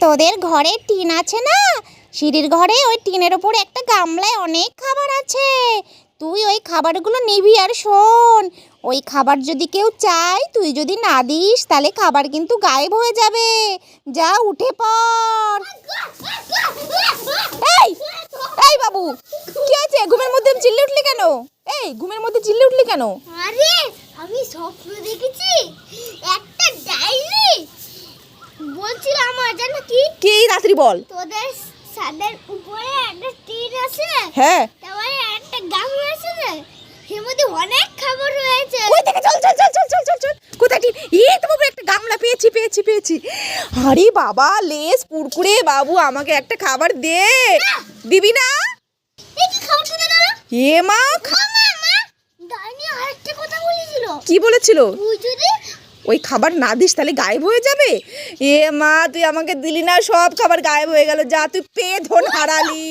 তোদের ঘরে টিন আছে না? সিঁড়ির ঘরে ওই টিনের ওপর একটা গামলায় অনেক খাবার আছে। তুই ওই খাবারগুলো নিবি। আর শোন, ওই খাবার যদি কেউ চায়, তুই যদি না দিস তাহলে খাবার কিন্তু গায়েব হয়ে যাবে। যা উঠে পড়। এই এই বাবু, কি আছে? ঘুমের মধ্যে চিল্লে উঠলি কেন? এই ঘুমের মধ্যে চিল্লে উঠলি কেন? আরে আমি স্বপ্ন দেখেছি, একটা ডাইনি বলছিল আমার, জানো কি? কি রাত্রি বল। তোদের ছাদের উপরে একটা টিন আছে, হ্যাঁ, তারপরে একটা গামলা আছে না, এর মধ্যে অনেক খাবার রয়েছে। কই থেকে? চল চল চল চল চল চল চল। কোথায় টিন? এই তো বাবু, একটা গামলা পেয়েছি পেয়েছি পেয়েছি। আরে বাবা, লেস কুরকুরে বাবু, আমাকে একটা খাবার দে। দিবি না? এই কি খাবার তুলে গেল? এ মা, মা ডাইনি আরেকটা কথা বলেছিল। কি বলেছিল? তুই যদি ওই খাবার না দিস তাহলে গায়েব হয়ে যাবে। এ মা, তুই আমাকে দিলি না, সব খাবার গায়েব হয়ে গেল। যা, তুই পেয়ে ধন হারালি।